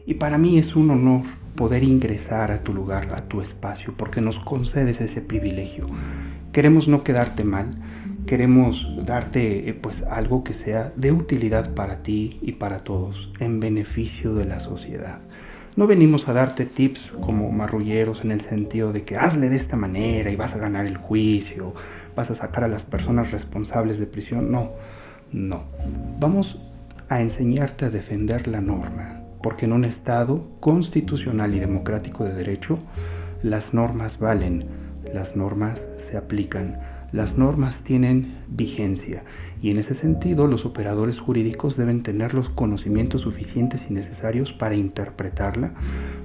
Y para mí es un honor poder ingresar a tu lugar, a tu espacio, porque nos concedes ese privilegio. Queremos no quedarte mal, queremos darte pues algo que sea de utilidad para ti y para todos, en beneficio de la sociedad. No venimos a darte tips como marrulleros en el sentido de que hazle de esta manera y vas a ganar el juicio, vas a sacar a las personas responsables de prisión. No. Vamos a enseñarte a defender la norma, porque en un Estado constitucional y democrático de derecho, las normas valen, las normas se aplican, las normas tienen vigencia y en ese sentido los operadores jurídicos deben tener los conocimientos suficientes y necesarios para interpretarla,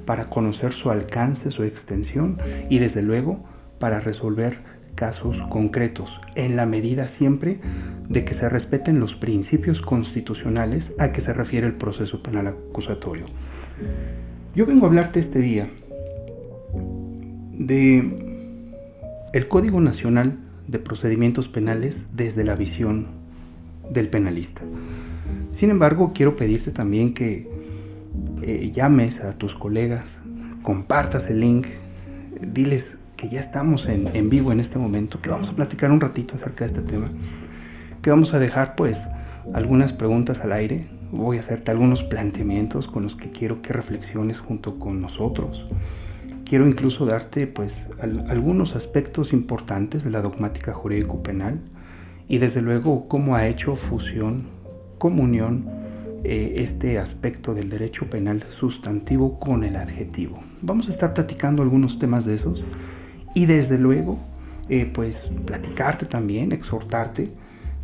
para conocer su alcance, su extensión y desde luego para resolver casos concretos, en la medida siempre de que se respeten los principios constitucionales a que se refiere el proceso penal acusatorio. Yo vengo a hablarte este día de el Código Nacional de Procedimientos Penales desde la visión del penalista. Sin embargo, quiero pedirte también que llames a tus colegas, compartas el link, diles que ya estamos en vivo en este momento, que vamos a platicar un ratito acerca de este tema, que vamos a dejar pues algunas preguntas al aire, voy a hacerte algunos planteamientos con los que quiero que reflexiones junto con nosotros. Quiero incluso darte pues algunos aspectos importantes de la dogmática jurídico-penal y desde luego cómo ha hecho fusión, comunión, este aspecto del derecho penal sustantivo con el adjetivo. Vamos a estar platicando algunos temas de esos y desde luego pues platicarte también, exhortarte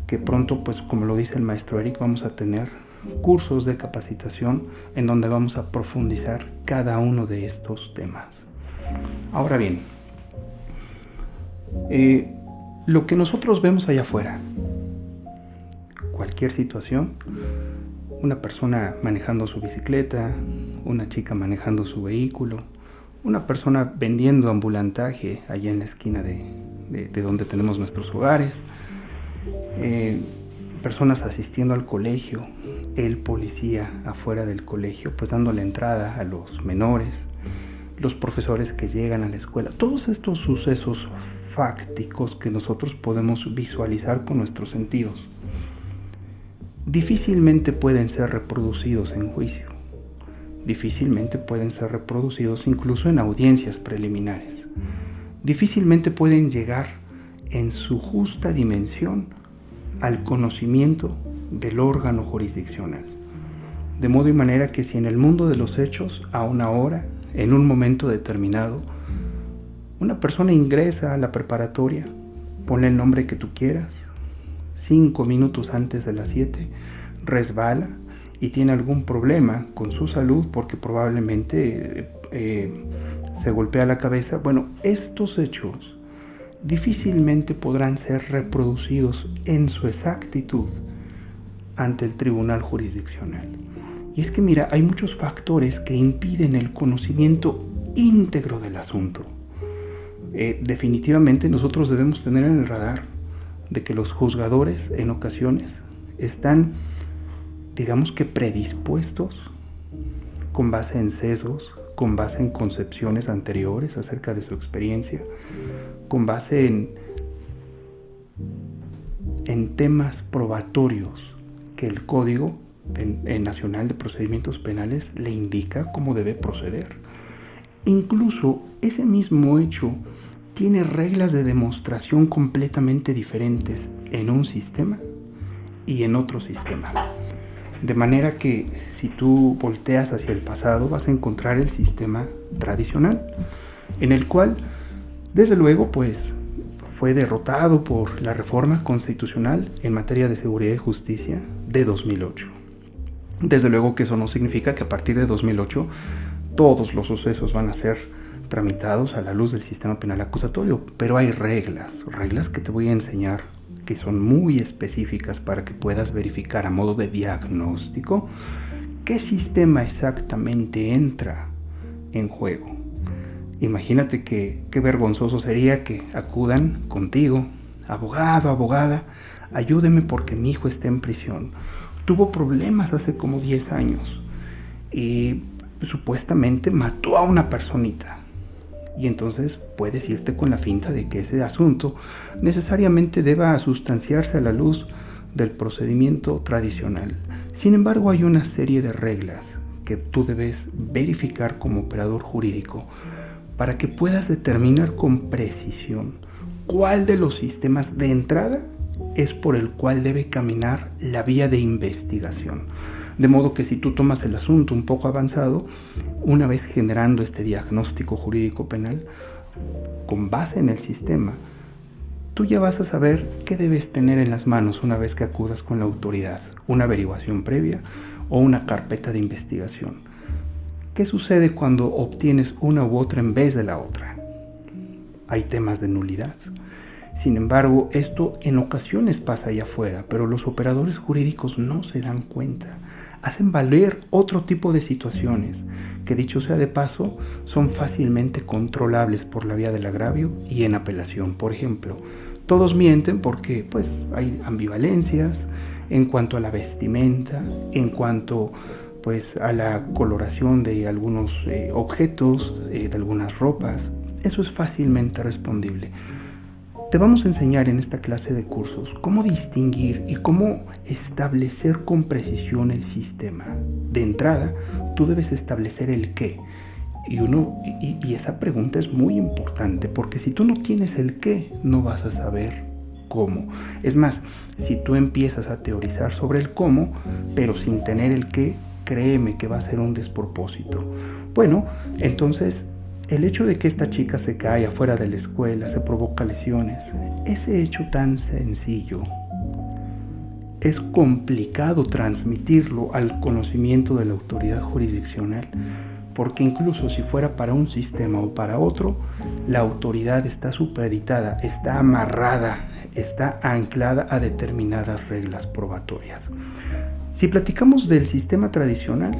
que pronto pues como lo dice el maestro Eric vamos a tener cursos de capacitación en donde vamos a profundizar cada uno de estos temas. Ahora bien, lo que nosotros vemos allá afuera, cualquier situación, una persona manejando su bicicleta, una chica manejando su vehículo, una persona vendiendo ambulantaje allá en la esquina de donde tenemos nuestros hogares, personas asistiendo al colegio, el policía afuera del colegio, pues dando la entrada a los menores, los profesores que llegan a la escuela, todos estos sucesos fácticos que nosotros podemos visualizar con nuestros sentidos, difícilmente pueden ser reproducidos en juicio, difícilmente pueden ser reproducidos incluso en audiencias preliminares, difícilmente pueden llegar en su justa dimensión al conocimiento del órgano jurisdiccional. De modo y manera que si en el mundo de los hechos, a una hora, en un momento determinado, una persona ingresa a la preparatoria, ponle el nombre que tú quieras, 5 minutos antes de las 7, resbala y tiene algún problema con su salud porque probablemente se golpea la cabeza. Bueno, estos hechos difícilmente podrán ser reproducidos en su exactitud ante el tribunal jurisdiccional. Y es que mira, hay muchos factores que impiden el conocimiento íntegro del asunto. Definitivamente nosotros debemos tener en el radar de que los juzgadores en ocasiones están, digamos que predispuestos con base en sesgos, con base en concepciones anteriores acerca de su experiencia, con base en temas probatorios que el Código Nacional de Procedimientos Penales le indica cómo debe proceder. Incluso ese mismo hecho tiene reglas de demostración completamente diferentes en un sistema y en otro sistema. De manera que si tú volteas hacia el pasado vas a encontrar el sistema tradicional, en el cual, desde luego, pues fue derrotado por la reforma constitucional en materia de seguridad y justicia de 2008. Desde luego que eso no significa que a partir de 2008 todos los sucesos van a ser tramitados a la luz del sistema penal acusatorio, pero hay reglas que te voy a enseñar que son muy específicas para que puedas verificar a modo de diagnóstico qué sistema exactamente entra en juego. Imagínate qué vergonzoso sería que acudan contigo, abogado, abogada, ayúdeme porque mi hijo está en prisión. Tuvo problemas hace como 10 años y supuestamente mató a una personita. Y entonces puedes irte con la finta de que ese asunto necesariamente deba sustanciarse a la luz del procedimiento tradicional. Sin embargo, hay una serie de reglas que tú debes verificar como operador jurídico para que puedas determinar con precisión cuál de los sistemas de entrada es por el cual debe caminar la vía de investigación. De modo que si tú tomas el asunto un poco avanzado, una vez generando este diagnóstico jurídico penal, con base en el sistema, tú ya vas a saber qué debes tener en las manos una vez que acudas con la autoridad, una averiguación previa o una carpeta de investigación. ¿Qué sucede cuando obtienes una u otra en vez de la otra? Hay temas de nulidad. Sin embargo, esto en ocasiones pasa allá afuera, pero los operadores jurídicos no se dan cuenta. Hacen valer otro tipo de situaciones que, dicho sea de paso, son fácilmente controlables por la vía del agravio y en apelación. Por ejemplo, todos mienten porque hay ambivalencias en cuanto a la vestimenta, en cuanto a la coloración de algunos objetos, de algunas ropas. Eso es fácilmente respondible. Te vamos a enseñar en esta clase de cursos cómo distinguir y cómo establecer con precisión el sistema. De entrada, tú debes establecer el qué. Y esa pregunta es muy importante, porque si tú no tienes el qué, no vas a saber cómo. Es más, si tú empiezas a teorizar sobre el cómo, pero sin tener el qué, créeme que va a ser un despropósito. Bueno, entonces, el hecho de que esta chica se cae afuera de la escuela, se provoca lesiones, ese hecho tan sencillo, es complicado transmitirlo al conocimiento de la autoridad jurisdiccional, porque incluso si fuera para un sistema o para otro, la autoridad está supeditada, está amarrada, está anclada a determinadas reglas probatorias. Si platicamos del sistema tradicional,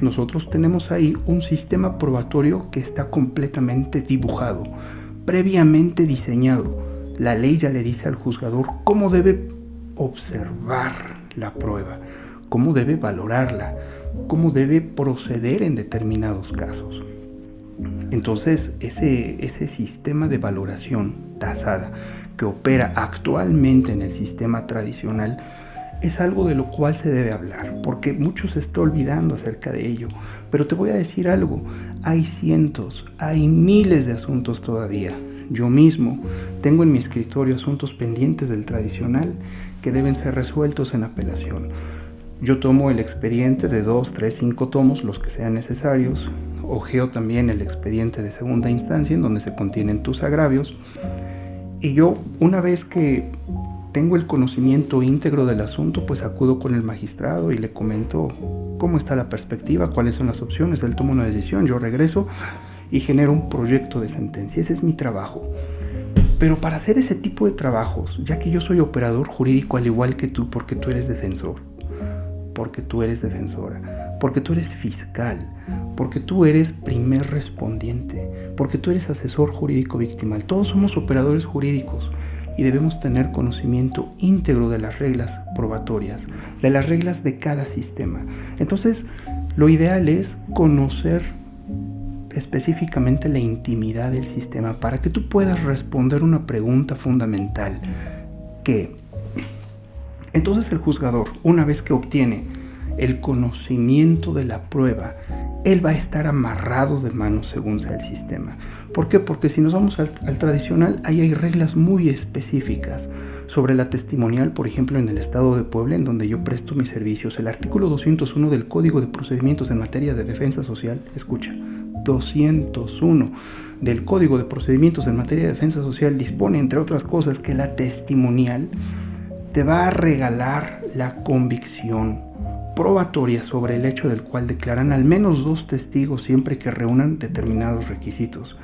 nosotros tenemos ahí un sistema probatorio que está completamente dibujado, previamente diseñado. La ley ya le dice al juzgador cómo debe observar la prueba, cómo debe valorarla, cómo debe proceder en determinados casos. Entonces, ese sistema de valoración tasada que opera actualmente en el sistema tradicional es algo de lo cual se debe hablar, porque mucho se está olvidando acerca de ello. Pero te voy a decir algo, hay cientos, hay miles de asuntos todavía. Yo mismo tengo en mi escritorio asuntos pendientes del tradicional que deben ser resueltos en apelación. Yo tomo el expediente de 2, 3, 5 tomos, los que sean necesarios. Ojeo también el expediente de segunda instancia en donde se contienen tus agravios. Y yo, una vez que tengo el conocimiento íntegro del asunto, pues acudo con el magistrado y le comento cómo está la perspectiva, cuáles son las opciones, él toma una decisión, yo regreso y genero un proyecto de sentencia. Ese es mi trabajo. Pero para hacer ese tipo de trabajos, ya que yo soy operador jurídico al igual que tú, porque tú eres defensor, porque tú eres defensora, porque tú eres fiscal, porque tú eres primer respondiente, porque tú eres asesor jurídico victimal, todos somos operadores jurídicos. Y debemos tener conocimiento íntegro de las reglas probatorias, de las reglas de cada sistema. Entonces, lo ideal es conocer específicamente la intimidad del sistema para que tú puedas responder una pregunta fundamental. ¿Qué? Entonces el juzgador, una vez que obtiene el conocimiento de la prueba, él va a estar amarrado de manos según sea el sistema. ¿Por qué? Porque si nos vamos al tradicional, ahí hay reglas muy específicas sobre la testimonial, por ejemplo, en el estado de Puebla, en donde yo presto mis servicios. El artículo 201 del Código de Procedimientos en Materia de Defensa Social, escucha, 201 del Código de Procedimientos en Materia de Defensa Social dispone, entre otras cosas, que la testimonial te va a regalar la convicción probatoria sobre el hecho del cual declaran al menos 2 testigos siempre que reúnan determinados requisitos,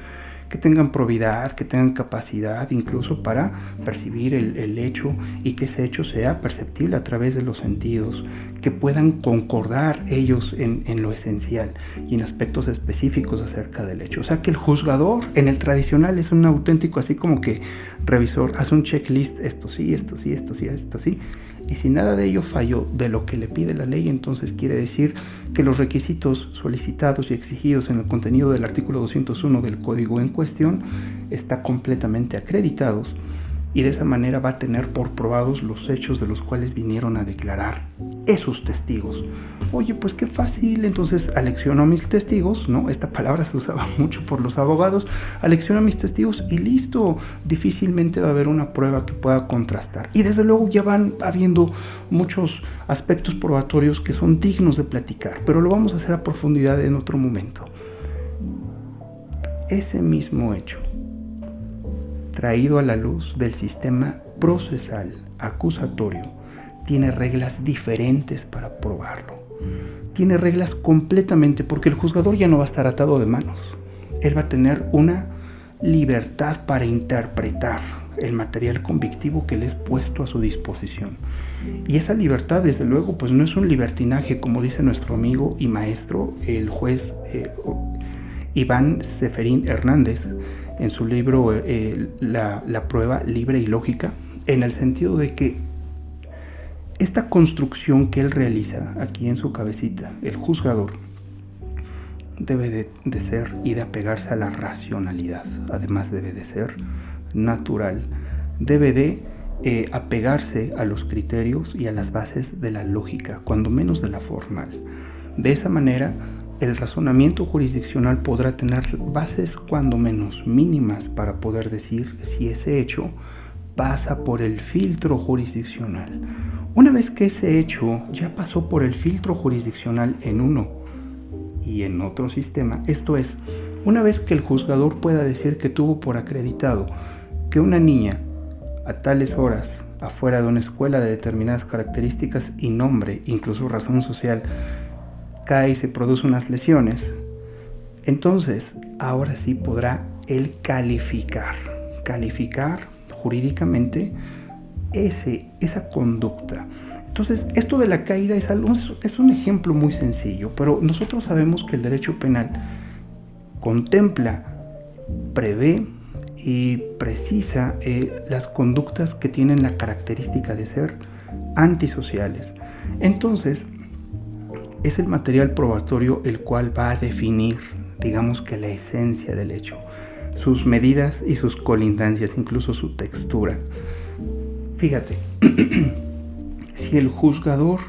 que tengan probidad, que tengan capacidad incluso para percibir el hecho y que ese hecho sea perceptible a través de los sentidos, que puedan concordar ellos en lo esencial y en aspectos específicos acerca del hecho. O sea que el juzgador en el tradicional es un auténtico así como que revisor, hace un checklist, esto sí, esto sí, esto sí, esto sí, Y si nada de ello falló de lo que le pide la ley, entonces quiere decir que los requisitos solicitados y exigidos en el contenido del artículo 201 del código en cuestión está completamente acreditados, y de esa manera va a tener por probados los hechos de los cuales vinieron a declarar esos testigos. Oye, pues qué fácil, entonces alecciono a mis testigos, ¿no? Esta palabra se usaba mucho por los abogados, alecciono a mis testigos y listo, difícilmente va a haber una prueba que pueda contrastar. Y desde luego ya van habiendo muchos aspectos probatorios que son dignos de platicar, pero lo vamos a hacer a profundidad en otro momento. Ese mismo hecho, traído a la luz del sistema procesal acusatorio, tiene reglas diferentes para probarlo. Tiene reglas completamente, porque el juzgador ya no va a estar atado de manos. Él va a tener una libertad para interpretar el material convictivo que le es puesto a su disposición. Y esa libertad, desde luego, pues no es un libertinaje, como dice nuestro amigo y maestro, el juez Iván Seferín Hernández, en su libro la prueba libre y lógica, en el sentido de que esta construcción que él realiza aquí en su cabecita, el juzgador, debe de ser y de apegarse a la racionalidad. Además debe de ser natural, debe de apegarse a los criterios y a las bases de la lógica, cuando menos de la formal. De esa manera, el razonamiento jurisdiccional podrá tener bases cuando menos mínimas para poder decir si ese hecho pasa por el filtro jurisdiccional. Una vez que ese hecho ya pasó por el filtro jurisdiccional en uno y en otro sistema, esto es, una vez que el juzgador pueda decir que tuvo por acreditado que una niña a tales horas afuera de una escuela de determinadas características y nombre, incluso razón social, cae y se produce unas lesiones, entonces ahora sí podrá él calificar jurídicamente esa conducta. Entonces, esto de la caída es un ejemplo muy sencillo, pero nosotros sabemos que el derecho penal contempla, prevé y precisa las conductas que tienen la característica de ser antisociales. Entonces, es el material probatorio el cual va a definir, digamos que la esencia del hecho, sus medidas y sus colindancias, incluso su textura. Fíjate, si el juzgador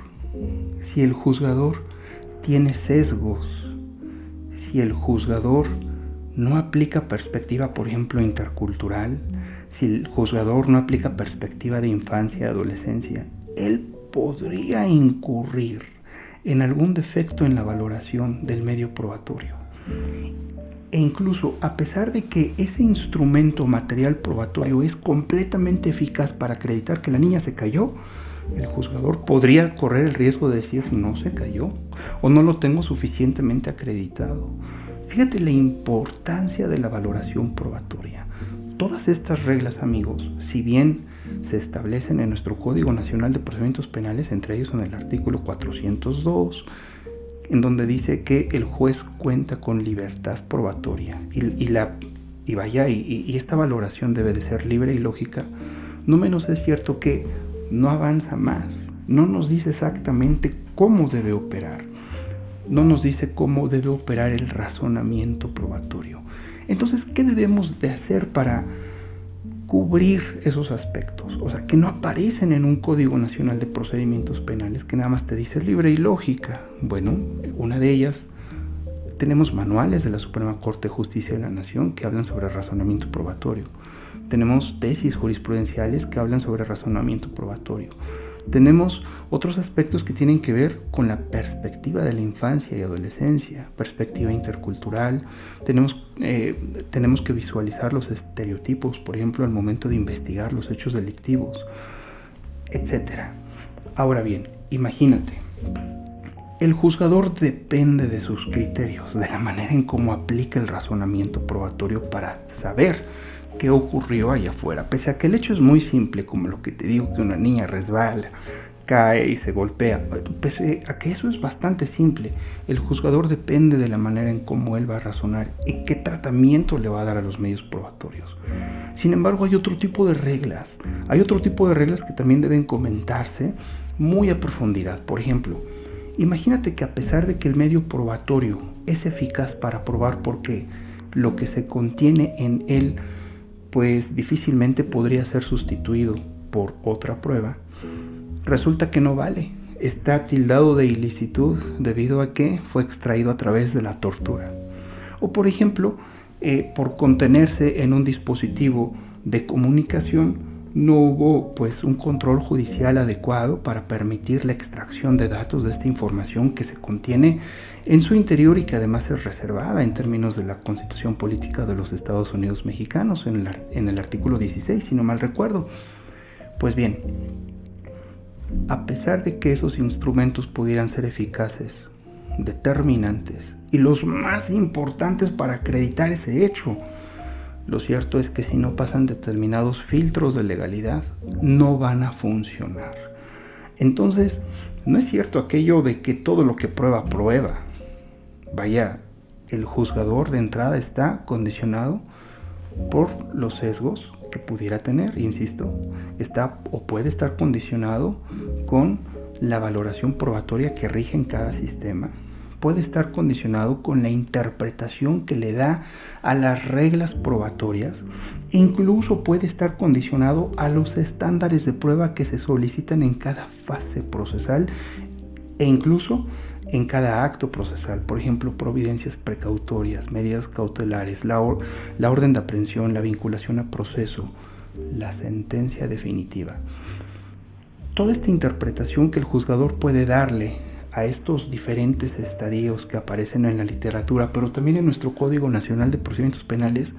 tiene sesgos, si el juzgador no aplica perspectiva, por ejemplo, intercultural, si el juzgador no aplica perspectiva de infancia y adolescencia, él podría incurrir en algún defecto en la valoración del medio probatorio. E incluso, a pesar de que ese instrumento material probatorio es completamente eficaz para acreditar que la niña se cayó, el juzgador podría correr el riesgo de decir no se cayó o no lo tengo suficientemente acreditado. Fíjate la importancia de la valoración probatoria. Todas estas reglas, amigos, si bien se establecen en nuestro Código Nacional de Procedimientos Penales, entre ellos en el artículo 402, en donde dice que el juez cuenta con libertad probatoria y esta valoración debe de ser libre y lógica, no menos es cierto que no avanza más, no nos dice exactamente cómo debe operar, no nos dice cómo debe operar el razonamiento probatorio. Entonces, ¿qué debemos de hacer para cubrir esos aspectos? O sea, que no aparecen en un Código Nacional de Procedimientos Penales que nada más te dice libre y lógica. Bueno, una de ellas, tenemos manuales de la Suprema Corte de Justicia de la Nación que hablan sobre razonamiento probatorio. Tenemos tesis jurisprudenciales que hablan sobre razonamiento probatorio. Tenemos otros aspectos que tienen que ver con la perspectiva de la infancia y adolescencia, perspectiva intercultural. Tenemos que visualizar los estereotipos, por ejemplo, al momento de investigar los hechos delictivos, etc. Ahora bien, imagínate, el juzgador depende de sus criterios, de la manera en cómo aplica el razonamiento probatorio para saber qué ocurrió allá afuera. Pese a que el hecho es muy simple, como lo que te digo, que una niña resbala, cae y se golpea. Pese a que eso es bastante simple, el juzgador depende de la manera en cómo él va a razonar y qué tratamiento le va a dar a los medios probatorios. Sin embargo, hay otro tipo de reglas. Hay otro tipo de reglas que también deben comentarse muy a profundidad. Por ejemplo, imagínate que a pesar de que el medio probatorio es eficaz para probar por qué lo que se contiene en él pues difícilmente podría ser sustituido por otra prueba, resulta que no vale. Está tildado de ilicitud debido a que fue extraído a través de la tortura. O por ejemplo, por contenerse en un dispositivo de comunicación, no hubo pues un control judicial adecuado para permitir la extracción de datos de esta información que se contiene en su interior y que además es reservada en términos de la Constitución Política de los Estados Unidos Mexicanos en el artículo 16, si no mal recuerdo. Pues bien, a pesar de que esos instrumentos pudieran ser eficaces, determinantes y los más importantes para acreditar ese hecho, lo cierto es que si no pasan determinados filtros de legalidad, no van a funcionar. Entonces, no es cierto aquello de que todo lo que prueba. Vaya, el juzgador de entrada está condicionado por los sesgos que pudiera tener, insisto, está o puede estar condicionado con la valoración probatoria que rige en cada sistema, puede estar condicionado con la interpretación que le da a las reglas probatorias e incluso puede estar condicionado a los estándares de prueba que se solicitan en cada fase procesal e incluso en cada acto procesal. Por ejemplo, providencias precautorias, medidas cautelares, la orden de aprehensión, la vinculación a proceso, la sentencia definitiva. Toda esta interpretación que el juzgador puede darle a estos diferentes estadios que aparecen en la literatura, pero también en nuestro Código Nacional de Procedimientos Penales,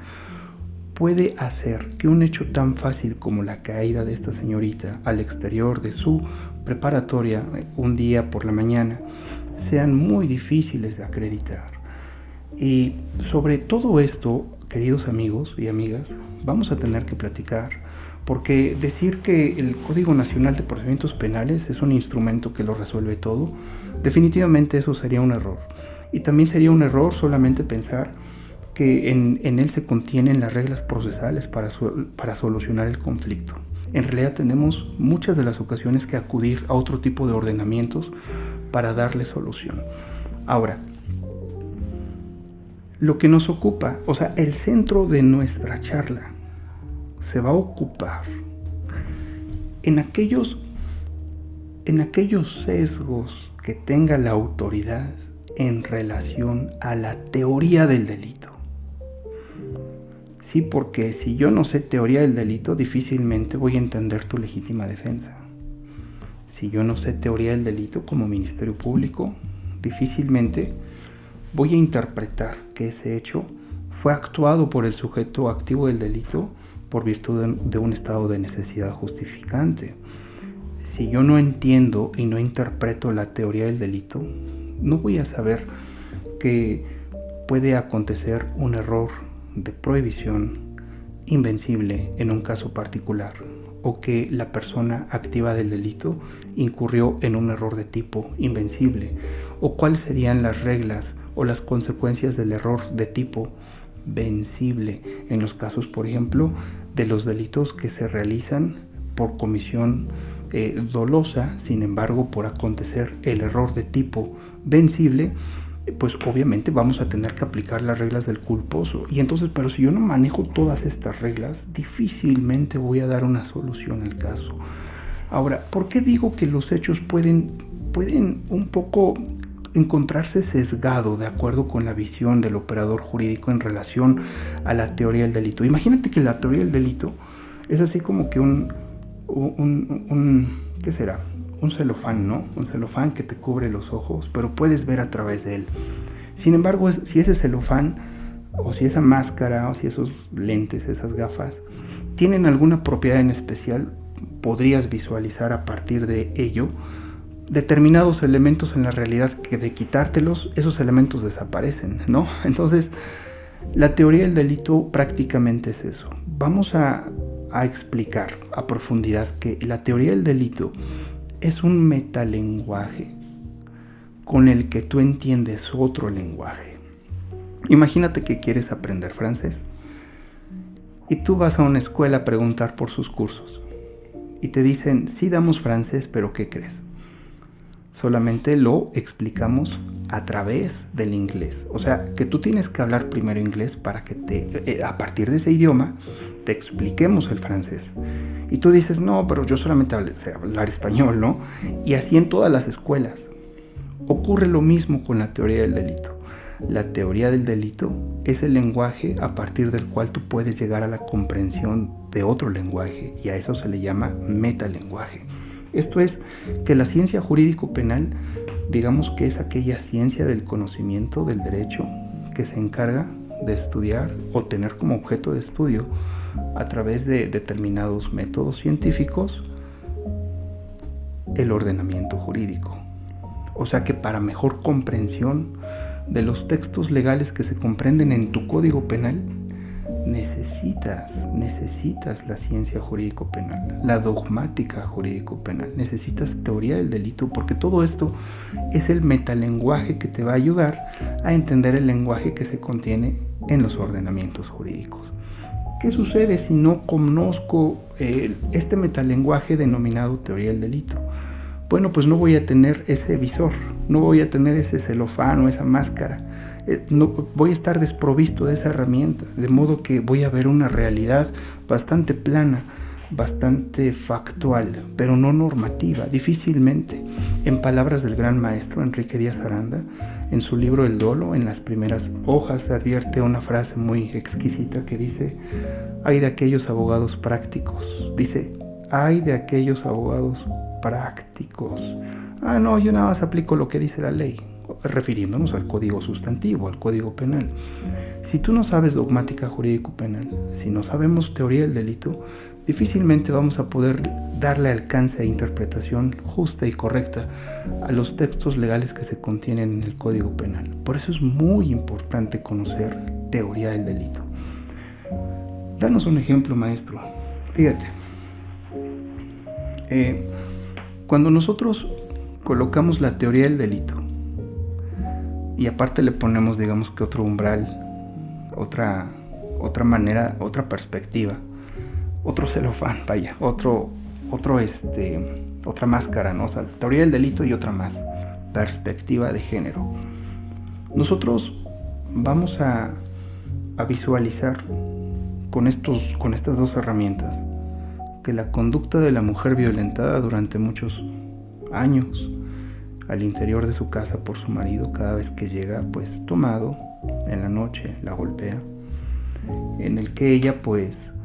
puede hacer que un hecho tan fácil como la caída de esta señorita al exterior de su preparatoria un día por la mañana sean muy difíciles de acreditar. Y sobre todo esto, queridos amigos y amigas, vamos a tener que platicar, porque decir que el Código Nacional de Procedimientos Penales es un instrumento que lo resuelve todo, definitivamente eso sería un error. Y también sería un error solamente pensar que en él se contienen las reglas procesales para solucionar el conflicto. En realidad tenemos muchas de las ocasiones que acudir a otro tipo de ordenamientos para darle solución. Ahora, lo que nos ocupa, o sea, el centro de nuestra charla se va a ocupar en aquellos sesgos que tenga la autoridad en relación a la teoría del delito. Sí, porque si yo no sé teoría del delito, difícilmente voy a entender tu legítima defensa. Si yo no sé teoría del delito como Ministerio Público, difícilmente voy a interpretar que ese hecho fue actuado por el sujeto activo del delito por virtud de un estado de necesidad justificante. Si yo no entiendo y no interpreto la teoría del delito, no voy a saber que puede acontecer un error de prohibición invencible en un caso particular, o que la persona activa del delito incurrió en un error de tipo invencible, o cuáles serían las reglas o las consecuencias del error de tipo vencible en los casos, por ejemplo, de los delitos que se realizan por comisión dolosa. Sin embargo, por acontecer el error de tipo vencible, pues obviamente vamos a tener que aplicar las reglas del culposo. Y entonces, pero si yo no manejo todas estas reglas, difícilmente voy a dar una solución al caso. Ahora, ¿por qué digo que los hechos pueden un poco encontrarse sesgado de acuerdo con la visión del operador jurídico en relación a la teoría del delito? Imagínate que la teoría del delito es así como que ¿qué será? Un celofán, ¿no? Un celofán que te cubre los ojos, pero puedes ver a través de él. Sin embargo, si ese celofán, o si esa máscara, o si esos lentes, esas gafas, tienen alguna propiedad en especial, podrías visualizar a partir de ello determinados elementos en la realidad que de quitártelos, esos elementos desaparecen, ¿no? Entonces, la teoría del delito prácticamente es eso. Vamos a explicar a profundidad que la teoría del delito es un metalenguaje con el que tú entiendes otro lenguaje. Imagínate que quieres aprender francés y tú vas a una escuela a preguntar por sus cursos y te dicen, sí damos francés, pero ¿qué crees? Solamente lo explicamos a través del inglés. O sea, que tú tienes que hablar primero inglés para que a partir de ese idioma te expliquemos el francés. Y tú dices, no, pero yo solamente sé hablar español, ¿no? Y así en todas las escuelas. Ocurre lo mismo con la teoría del delito. La teoría del delito es el lenguaje a partir del cual tú puedes llegar a la comprensión de otro lenguaje, y a eso se le llama metalenguaje. Esto es que la ciencia jurídico-penal, digamos que es aquella ciencia del conocimiento del derecho que se encarga de estudiar o tener como objeto de estudio a través de determinados métodos científicos el ordenamiento jurídico. O sea que para mejor comprensión de los textos legales que se comprenden en tu código penal, necesitas la ciencia jurídico-penal, la dogmática jurídico-penal, necesitas teoría del delito, porque todo esto es el metalenguaje que te va a ayudar a entender el lenguaje que se contiene en los ordenamientos jurídicos. ¿Qué sucede si no conozco este metalenguaje denominado teoría del delito? Bueno, pues no voy a tener ese visor, no voy a tener ese celofán o esa máscara. No, voy a estar desprovisto de esa herramienta, de modo que voy a ver una realidad bastante plana, bastante factual, pero no normativa, difícilmente. En palabras del gran maestro Enrique Díaz Aranda, en su libro El Dolo, en las primeras hojas advierte una frase muy exquisita que dice: ay de aquellos abogados prácticos, dice, ay de aquellos abogados prácticos. Ah, no, yo nada más aplico lo que dice la ley, refiriéndonos al código sustantivo, al código penal. Si tú no sabes dogmática jurídico-penal, si no sabemos teoría del delito, difícilmente vamos a poder darle alcance e interpretación justa y correcta a los textos legales que se contienen en el código penal. Por eso es muy importante conocer teoría del delito. Danos un ejemplo, maestro. Fíjate, cuando nosotros colocamos la teoría del delito y aparte le ponemos, digamos que otro umbral, otra manera, otra perspectiva, otro celofán, vaya, otra máscara, ¿no? O sea, teoría del delito y otra más, perspectiva de género. Nosotros vamos a visualizar con estas dos herramientas que la conducta de la mujer violentada durante muchos años al interior de su casa por su marido, cada vez que llega pues tomado en la noche, la golpea, en el que ella pues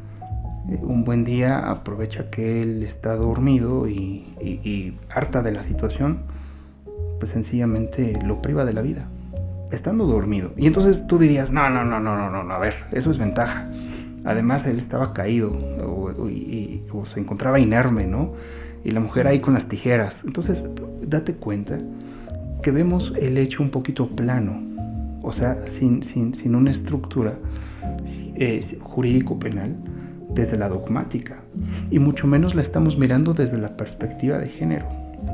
un buen día aprovecha que él está dormido y harta de la situación, pues sencillamente lo priva de la vida, estando dormido. Y entonces tú dirías, no, a ver, eso es ventaja. Además él estaba caído o se encontraba inerme, ¿no? Y la mujer ahí con las tijeras. Entonces date cuenta que vemos el hecho un poquito plano, o sea, sin una estructura jurídico-penal desde la dogmática, y mucho menos la estamos mirando desde la perspectiva de género.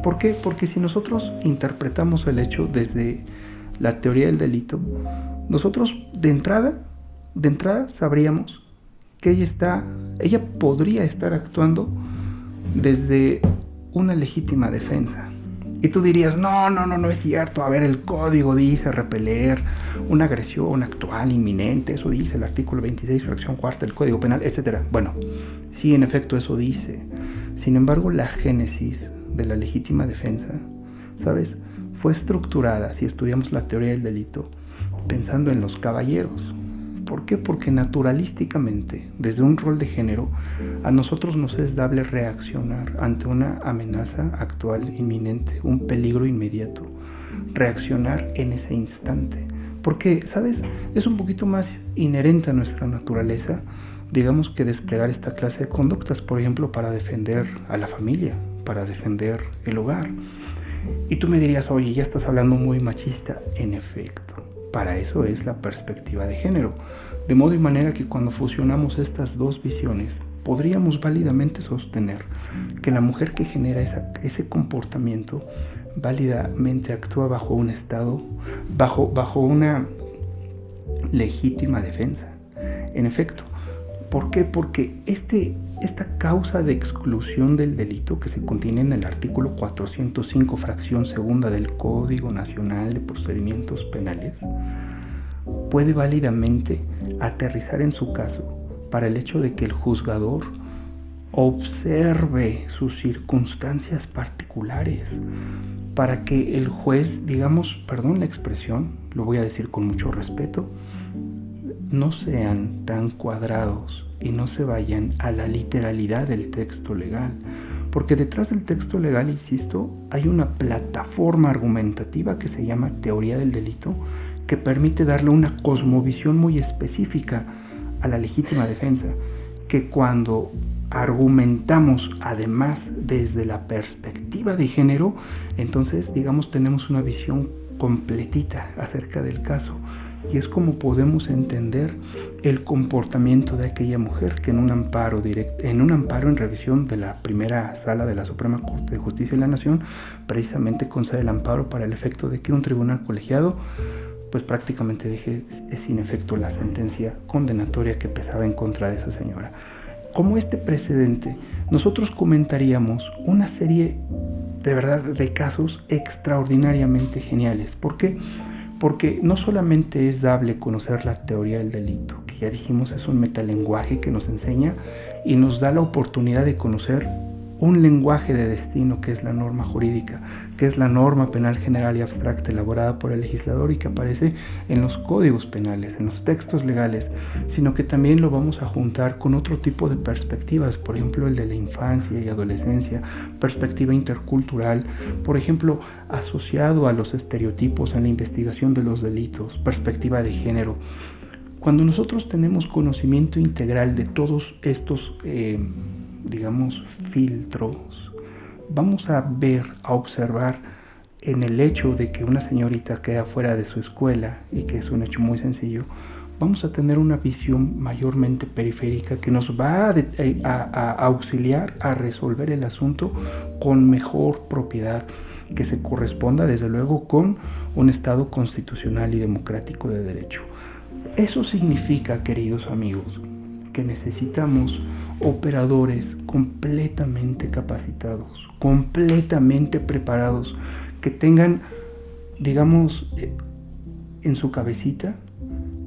¿Por qué? Porque si nosotros interpretamos el hecho desde la teoría del delito, nosotros de entrada sabríamos que ella podría estar actuando desde una legítima defensa. Y tú dirías, no es cierto, a ver, el código dice repeler una agresión actual, inminente, eso dice el artículo 26, fracción cuarta del Código Penal, etc. Bueno, sí, en efecto, eso dice. Sin embargo, la génesis de la legítima defensa, ¿sabes?, fue estructurada, si estudiamos la teoría del delito, pensando en los caballeros. ¿Por qué? Porque naturalísticamente, desde un rol de género, a nosotros nos es dable reaccionar ante una amenaza actual, inminente, un peligro inmediato. Reaccionar en ese instante. Porque, ¿sabes?, es un poquito más inherente a nuestra naturaleza, digamos, que desplegar esta clase de conductas, por ejemplo, para defender a la familia, para defender el hogar. Y tú me dirías, oye, ya estás hablando muy machista. En efecto, para eso es la perspectiva de género. De modo y manera que cuando fusionamos estas dos visiones, podríamos válidamente sostener que la mujer que genera ese comportamiento válidamente actúa bajo un estado, bajo una legítima defensa. En efecto, ¿por qué? Porque esta causa de exclusión del delito que se contiene en el artículo 405, fracción segunda del Código Nacional de Procedimientos Penales, puede válidamente aterrizar en su caso para el hecho de que el juzgador observe sus circunstancias particulares, para que el juez, digamos, perdón la expresión, lo voy a decir con mucho respeto, no sean tan cuadrados y no se vayan a la literalidad del texto legal, porque detrás del texto legal, insisto, hay una plataforma argumentativa que se llama teoría del delito, que permite darle una cosmovisión muy específica a la legítima defensa, que cuando argumentamos además desde la perspectiva de género, entonces, digamos, tenemos una visión completita acerca del caso, y es como podemos entender el comportamiento de aquella mujer que en un amparo en revisión de la primera sala de la Suprema Corte de Justicia de la Nación, precisamente concede el amparo para el efecto de que un tribunal colegiado pues prácticamente deje sin efecto la sentencia condenatoria que pesaba en contra de esa señora. Como este precedente, nosotros comentaríamos una serie de verdad de casos extraordinariamente geniales. ¿Por qué? Porque no solamente es dable conocer la teoría del delito, que ya dijimos es un metalenguaje que nos enseña y nos da la oportunidad de conocer un lenguaje de destino que es la norma jurídica, que es la norma penal general y abstracta elaborada por el legislador y que aparece en los códigos penales, en los textos legales, sino que también lo vamos a juntar con otro tipo de perspectivas, por ejemplo el de la infancia y adolescencia, perspectiva intercultural, por ejemplo asociado a los estereotipos en la investigación de los delitos, perspectiva de género. Cuando nosotros tenemos conocimiento integral de todos estos digamos, filtros, vamos a ver, a observar en el hecho de que una señorita queda fuera de su escuela y que es un hecho muy sencillo, vamos a tener una visión mayormente periférica que nos va a auxiliar a resolver el asunto con mejor propiedad, que se corresponda desde luego con un Estado constitucional y democrático de derecho. Eso significa, queridos amigos, que necesitamos operadores completamente capacitados, completamente preparados, que tengan, digamos, en su cabecita,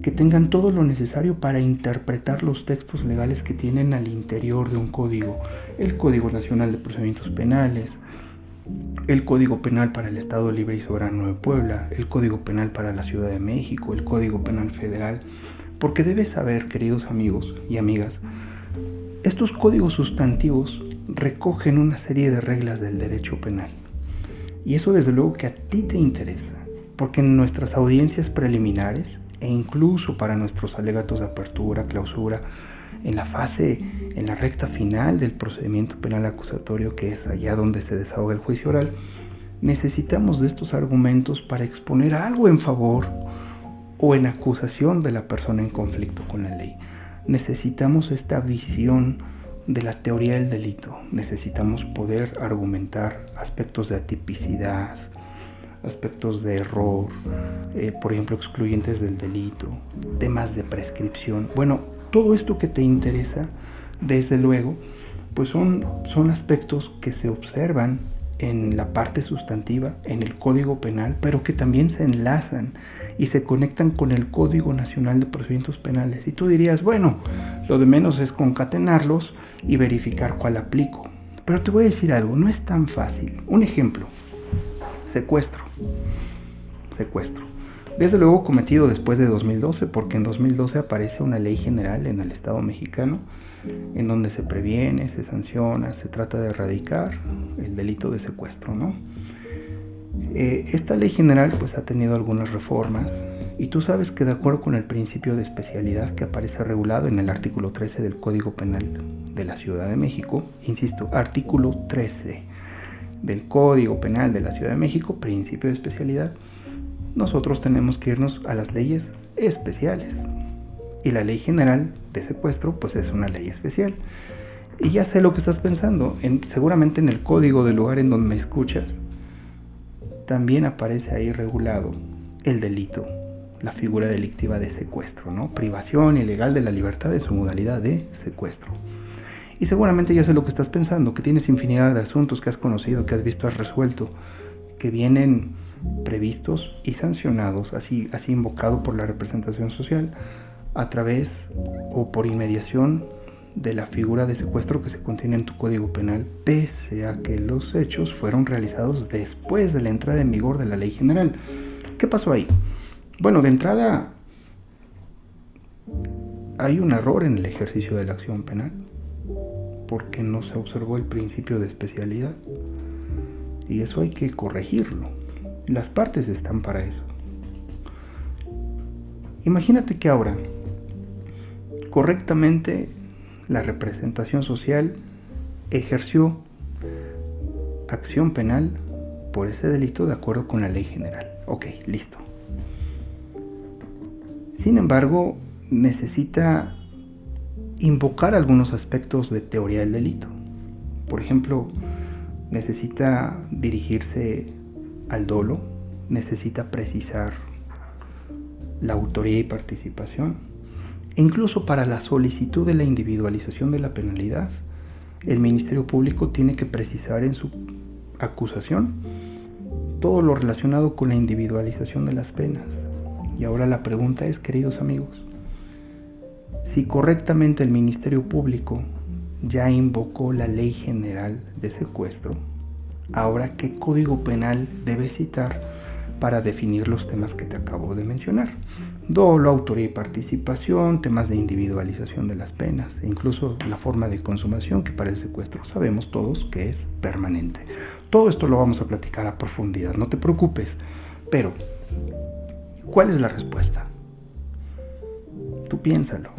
que tengan todo lo necesario para interpretar los textos legales que tienen al interior de un código, el Código Nacional de Procedimientos Penales, el Código Penal para el Estado Libre y Soberano de Puebla, el Código Penal para la Ciudad de México, el Código Penal Federal, porque debes saber, queridos amigos y amigas, estos códigos sustantivos recogen una serie de reglas del derecho penal. Y eso desde luego que a ti te interesa, porque en nuestras audiencias preliminares e incluso para nuestros alegatos de apertura, clausura, en la recta final del procedimiento penal acusatorio, que es allá donde se desahoga el juicio oral, necesitamos de estos argumentos para exponer algo en favor o en acusación de la persona en conflicto con la ley. Necesitamos esta visión de la teoría del delito. Necesitamos poder argumentar aspectos de atipicidad, aspectos de error, por ejemplo, excluyentes del delito, temas de prescripción. Bueno, todo esto que te interesa, desde luego, pues son aspectos que se observan en la parte sustantiva, en el Código Penal, pero que también se enlazan y se conectan con el Código Nacional de Procedimientos Penales. Y tú dirías, bueno, lo de menos es concatenarlos y verificar cuál aplico. Pero te voy a decir algo, no es tan fácil. Un ejemplo, secuestro. Desde luego cometido después de 2012, porque en 2012 aparece una ley general en el Estado mexicano en donde se previene, se sanciona, se trata de erradicar el delito de secuestro, ¿no? Esta ley general pues ha tenido algunas reformas y tú sabes que de acuerdo con el principio de especialidad que aparece regulado en el artículo 13 del Código Penal de la Ciudad de México, insisto, artículo 13 del Código Penal de la Ciudad de México, principio de especialidad, nosotros tenemos que irnos a las leyes especiales. Y la ley general de secuestro pues es una ley especial. Y ya sé lo que estás pensando. Seguramente en el código del lugar en donde me escuchas también aparece ahí regulado el delito, la figura delictiva de secuestro, ¿no? Privación ilegal de la libertad en su modalidad de secuestro. Y seguramente ya sé lo que estás pensando, que tienes infinidad de asuntos que has conocido, que has visto, has resuelto, que vienen previstos y sancionados, así invocado por la representación social, a través o por inmediación de la figura de secuestro que se contiene en tu Código Penal, pese a que los hechos fueron realizados después de la entrada en vigor de la Ley General. ¿Qué pasó ahí? Bueno, de entrada, hay un error en el ejercicio de la acción penal, porque no se observó el principio de especialidad, y eso hay que corregirlo. Las partes están para eso. Imagínate que ahora, correctamente, la representación social ejerció acción penal por ese delito de acuerdo con la ley general. Ok, listo. Sin embargo, necesita invocar algunos aspectos de teoría del delito. Por ejemplo, necesita dirigirse al dolo, necesita precisar la autoría y participación. Incluso para la solicitud de la individualización de la penalidad, el Ministerio Público tiene que precisar en su acusación todo lo relacionado con la individualización de las penas. Y ahora la pregunta es, queridos amigos, si correctamente el Ministerio Público ya invocó la Ley General de Secuestro, ahora ¿qué código penal debe citar para definir los temas que te acabo de mencionar? Dolo, autoría y participación, temas de individualización de las penas, e incluso la forma de consumación, que para el secuestro sabemos todos que es permanente. Todo esto lo vamos a platicar a profundidad, no te preocupes. Pero, ¿cuál es la respuesta? Tú piénsalo.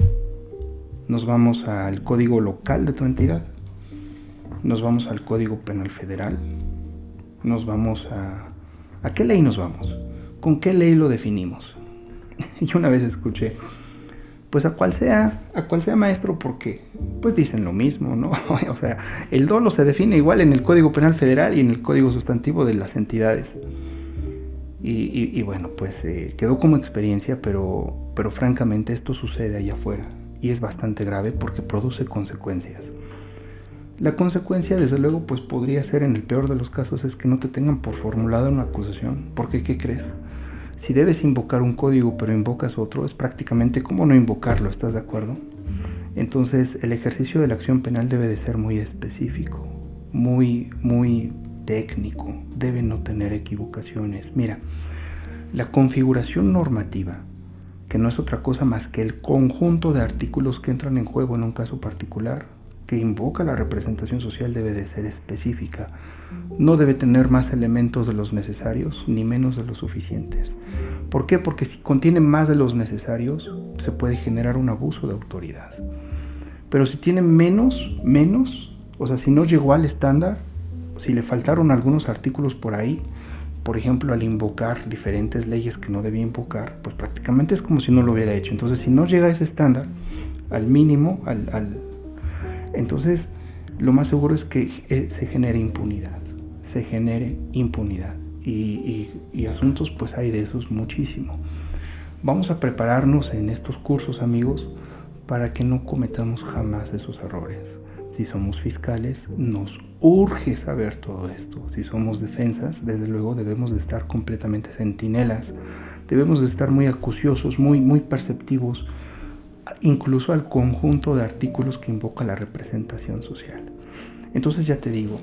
Nos vamos al código local de tu entidad, nos vamos al Código Penal Federal, nos vamos ¿a qué ley nos vamos? ¿Con qué ley lo definimos? Yo una vez escuché, pues a cual sea maestro, porque pues dicen lo mismo, ¿no? O sea, el dolo se define igual en el Código Penal Federal y en el Código Sustantivo de las entidades. Y bueno, pues quedó como experiencia, pero francamente esto sucede allá afuera y es bastante grave porque produce consecuencias. La consecuencia, desde luego, pues podría ser, en el peor de los casos, es que no te tengan por formulada una acusación. Porque, ¿qué crees? Si debes invocar un código pero invocas otro, es prácticamente como no invocarlo, ¿estás de acuerdo? Entonces, el ejercicio de la acción penal debe de ser muy específico, muy técnico, debe no tener equivocaciones. Mira, la configuración normativa, que no es otra cosa más que el conjunto de artículos que entran en juego en un caso particular, que invoca la representación social, debe de ser específica. No debe tener más elementos de los necesarios ni menos de los suficientes. ¿Por qué? Porque si contiene más de los necesarios, se puede generar un abuso de autoridad. Pero si tiene menos, o sea, si no llegó al estándar, si le faltaron algunos artículos por ahí, por ejemplo, al invocar diferentes leyes que no debía invocar, pues prácticamente es como si no lo hubiera hecho. Entonces, si no llega a ese estándar, al mínimo, entonces lo más seguro es que se genere impunidad. Y asuntos, pues hay de esos muchísimo. Vamos a prepararnos en estos cursos, amigos, para que no cometamos jamás esos errores. Si somos fiscales, nos urge saber todo esto. Si somos defensas, desde luego debemos de estar completamente centinelas. Debemos de estar muy acuciosos, muy perceptivos, incluso al conjunto de artículos que invoca la representación social. Entonces ya te digo,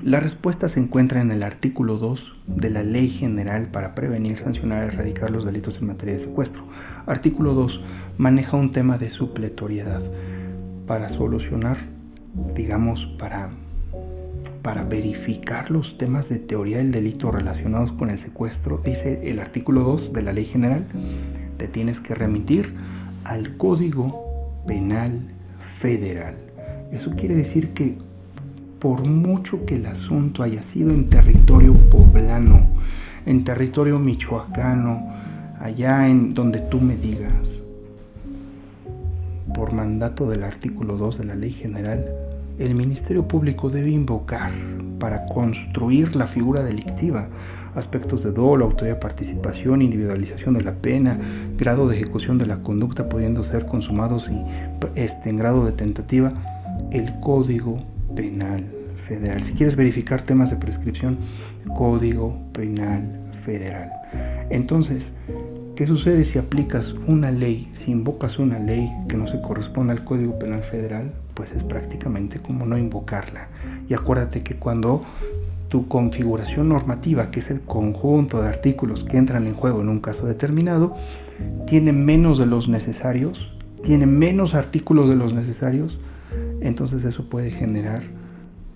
la respuesta se encuentra en el artículo 2 de la Ley General para prevenir, sancionar y erradicar los delitos en materia de secuestro. Artículo 2 maneja un tema de supletoriedad para solucionar, digamos, para verificar los temas de teoría del delito relacionados con el secuestro. Dice el artículo 2 de la Ley General, te tienes que remitir al Código Penal Federal. Eso quiere decir que por mucho que el asunto haya sido en territorio poblano, en territorio michoacano, allá en donde tú me digas, por mandato del artículo 2 de la Ley General, el Ministerio Público debe invocar para construir la figura delictiva aspectos de dolo, autoridad de participación, individualización de la pena, grado de ejecución de la conducta pudiendo ser consumados y en grado de tentativa, el Código Penal Federal. Si quieres verificar temas de prescripción, Código Penal Federal. Entonces, ¿qué sucede si aplicas una ley, si invocas una ley que no se corresponde al Código Penal Federal? Pues es prácticamente como no invocarla. Y acuérdate que cuando tu configuración normativa, que es el conjunto de artículos que entran en juego en un caso determinado, tiene menos de los necesarios, tiene menos artículos de los necesarios, entonces eso puede generar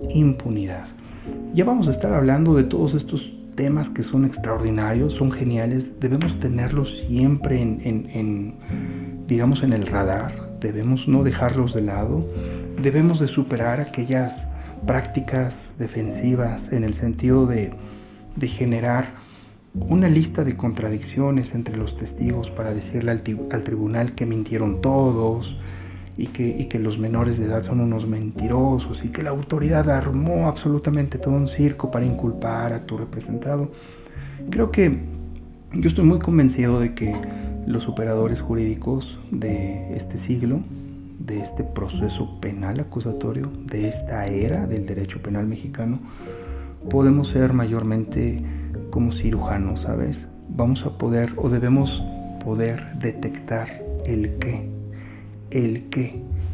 impunidad. Ya vamos a estar hablando de todos estos temas que son extraordinarios, son geniales, debemos tenerlos siempre digamos en el radar, debemos no dejarlos de lado, debemos de superar aquellas prácticas defensivas en el sentido de generar una lista de contradicciones entre los testigos para decirle al tribunal que mintieron todos y que los menores de edad son unos mentirosos y que la autoridad armó absolutamente todo un circo para inculpar a tu representado. Creo que yo estoy muy convencido de que los operadores jurídicos de este siglo, de este proceso penal acusatorio, de esta era del derecho penal mexicano, podemos ser mayormente como cirujanos, ¿sabes? Vamos a poder o debemos poder detectar el qué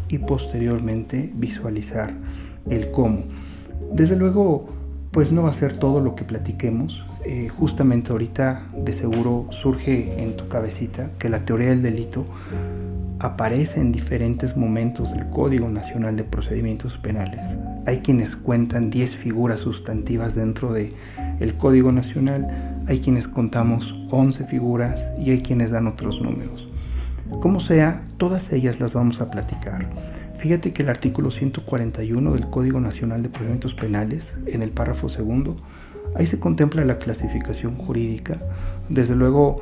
y posteriormente visualizar el cómo. Desde luego, pues no va a ser todo lo que platiquemos. Justamente ahorita de seguro surge en tu cabecita que la teoría del delito aparece en diferentes momentos del Código Nacional de Procedimientos Penales. Hay quienes cuentan 10 figuras sustantivas dentro del Código Nacional, hay quienes contamos 11 figuras y hay quienes dan otros números. Como sea, todas ellas las vamos a platicar. Fíjate que el artículo 141 del Código Nacional de Procedimientos Penales, en el párrafo segundo, ahí se contempla la clasificación jurídica, desde luego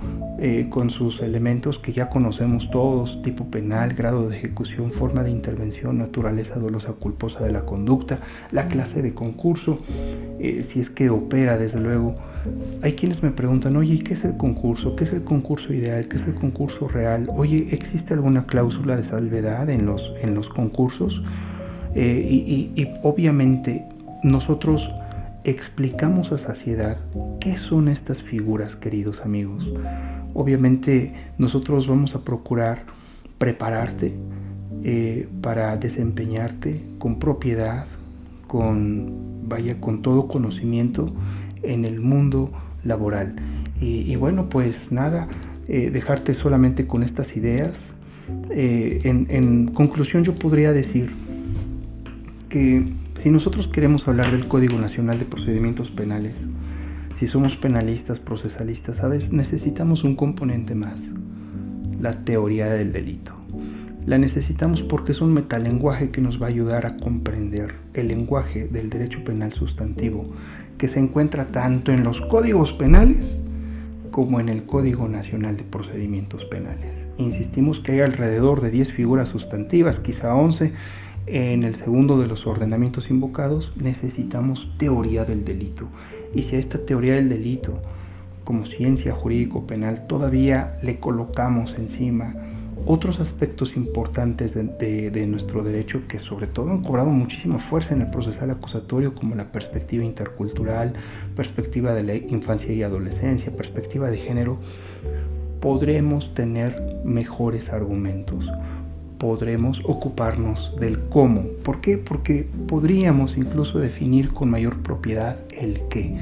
con sus elementos que ya conocemos todos: tipo penal, grado de ejecución, forma de intervención, naturaleza dolosa o culposa de la conducta, la clase de concurso, si es que opera, desde luego. Hay quienes me preguntan: oye, ¿qué es el concurso? ¿Qué es el concurso ideal? ¿Qué es el concurso real? Oye, ¿existe alguna cláusula de salvedad en los concursos? Y obviamente nosotros explicamos a saciedad qué son estas figuras, queridos amigos. Obviamente nosotros vamos a procurar prepararte para desempeñarte con propiedad, con todo conocimiento en el mundo laboral. Y bueno, pues nada, dejarte solamente con estas ideas. En conclusión, yo podría decir que si nosotros queremos hablar del Código Nacional de Procedimientos Penales, si somos penalistas, procesalistas, ¿sabes? Necesitamos un componente más: la teoría del delito. La necesitamos porque es un metalenguaje que nos va a ayudar a comprender el lenguaje del derecho penal sustantivo, que se encuentra tanto en los códigos penales como en el Código Nacional de Procedimientos Penales. Insistimos que hay alrededor de 10 figuras sustantivas, quizá 11, en el segundo de los ordenamientos invocados. Necesitamos teoría del delito. Y si a esta teoría del delito, como ciencia jurídico-penal, todavía le colocamos encima otros aspectos importantes de nuestro derecho, que sobre todo han cobrado muchísima fuerza en el procesal acusatorio, como la perspectiva intercultural, perspectiva de la infancia y adolescencia, perspectiva de género, podremos tener mejores argumentos. Podremos ocuparnos del cómo. ¿Por qué? Porque podríamos incluso definir con mayor propiedad el qué.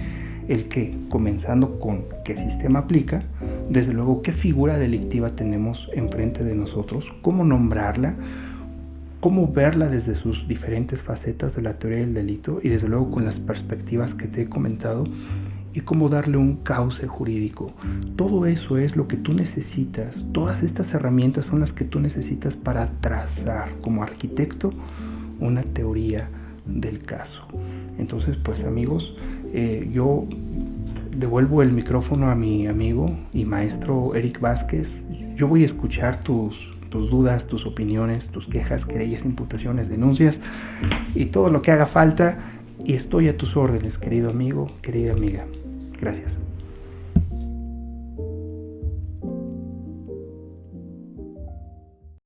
El qué, comenzando con qué sistema aplica, desde luego qué figura delictiva tenemos enfrente de nosotros, cómo nombrarla, cómo verla desde sus diferentes facetas de la teoría del delito y desde luego con las perspectivas que te he comentado, y cómo darle un cauce jurídico. Todo eso es lo que tú necesitas. Todas estas herramientas son las que tú necesitas para trazar como arquitecto una teoría del caso. Entonces, pues amigos, yo devuelvo el micrófono a mi amigo y maestro Eric Vázquez. Yo voy a escuchar tus tus dudas, tus opiniones, tus quejas, querellas, imputaciones, denuncias y todo lo que haga falta. Y estoy a tus órdenes, querido amigo, querida amiga. Gracias.